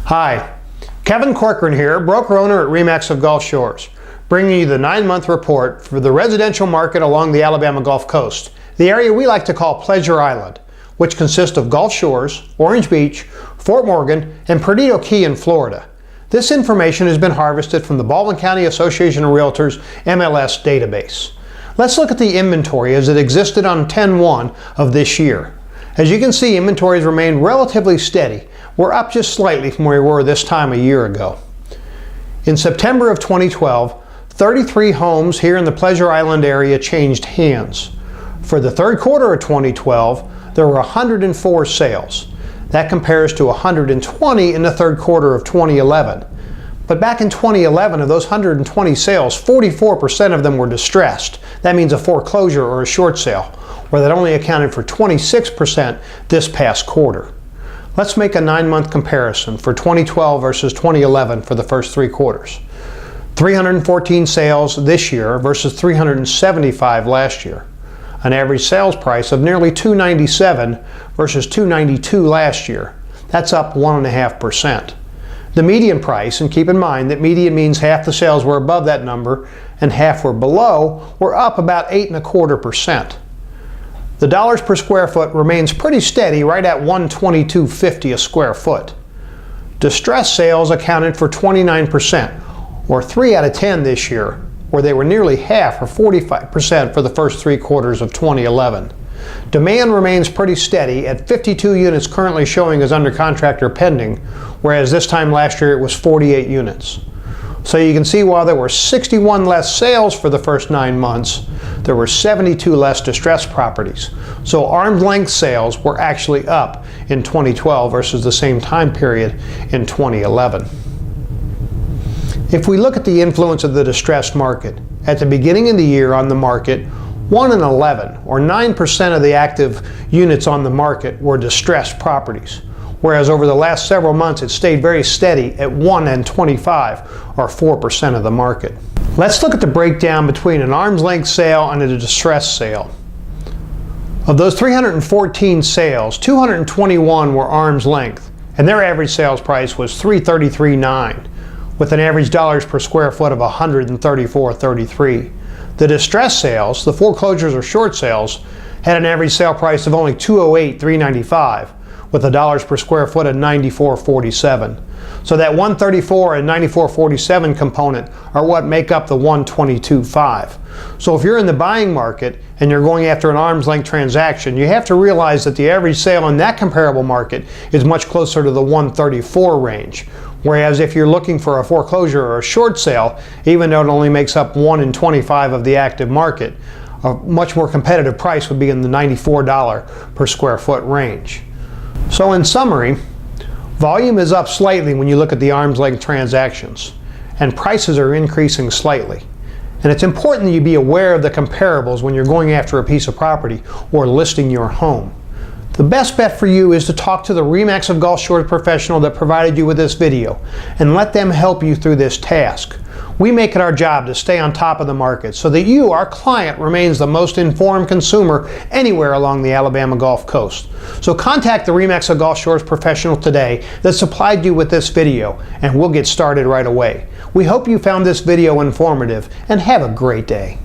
Hi, Kevin Corcoran here, broker-owner at RE/MAX of Gulf Shores, bringing you the 9-month report for the residential market along the Alabama Gulf Coast, the area we like to call Pleasure Island, which consists of Gulf Shores, Orange Beach, Fort Morgan, and Perdido Key in Florida. This information has been harvested from the Baldwin County Association of Realtors MLS database. Let's look at the inventory as it existed on 10/1 of this year. As you can see, inventories remain relatively steady. We're up just slightly from where we were this time a year ago. In September of 2012, 33 homes here in the Pleasure Island area changed hands. For the third quarter of 2012, there were 104 sales. That compares to 120 in the third quarter of 2011. But back in 2011, of those 120 sales, 44% of them were distressed. That means a foreclosure or a short sale, where that only accounted for 26% this past quarter. Let's make a 9-month comparison for 2012 versus 2011 for the first 3 quarters. 314 sales this year versus 375 last year. An average sales price of nearly $297 versus $292 last year. That's up 1.5%. The median price, and keep in mind that median means half the sales were above that number and half were below, were up about 8.25%. The dollars per square foot remains pretty steady, right at $122.50 a square foot. Distressed sales accounted for 29%, or 3 out of 10 this year, where they were nearly half, or 45%, for the first 3 quarters of 2011. Demand remains pretty steady at 52 units currently showing as under contract or pending, whereas this time last year it was 48 units. So you can see while there were 61 less sales for the first 9 months, there were 72 less distressed properties. So arm's length sales were actually up in 2012 versus the same time period in 2011. If we look at the influence of the distressed market, at the beginning of the year on the market, 1 in 11, or 9% of the active units on the market were distressed properties, whereas over the last several months it stayed very steady at 1 in 25, or 4% of the market. Let's look at the breakdown between an arm's length sale and a distressed sale. Of those 314 sales, 221 were arm's length, and their average sales price was $333.9, with an average dollars per square foot of $134.33. The distressed sales, the foreclosures or short sales, had an average sale price of only $208.395, with the dollars per square foot at $94.47. So that $134 and $94.47 component are what make up the $122.5. So if you're in the buying market and you're going after an arm's length transaction, you have to realize that the average sale in that comparable market is much closer to the $134 range. Whereas if you're looking for a foreclosure or a short sale, even though it only makes up 1 in 25 of the active market, a much more competitive price would be in the $94 per square foot range. So in summary, volume is up slightly when you look at the arm's length transactions, and prices are increasing slightly. And it's important that you be aware of the comparables when you're going after a piece of property or listing your home. The best bet for you is to talk to the RE/MAX of Gulf Shores professional that provided you with this video and let them help you through this task. We make it our job to stay on top of the market so that you, our client, remains the most informed consumer anywhere along the Alabama Gulf Coast. So contact the RE/MAX of Gulf Shores professional today that supplied you with this video, and we'll get started right away. We hope you found this video informative, and have a great day.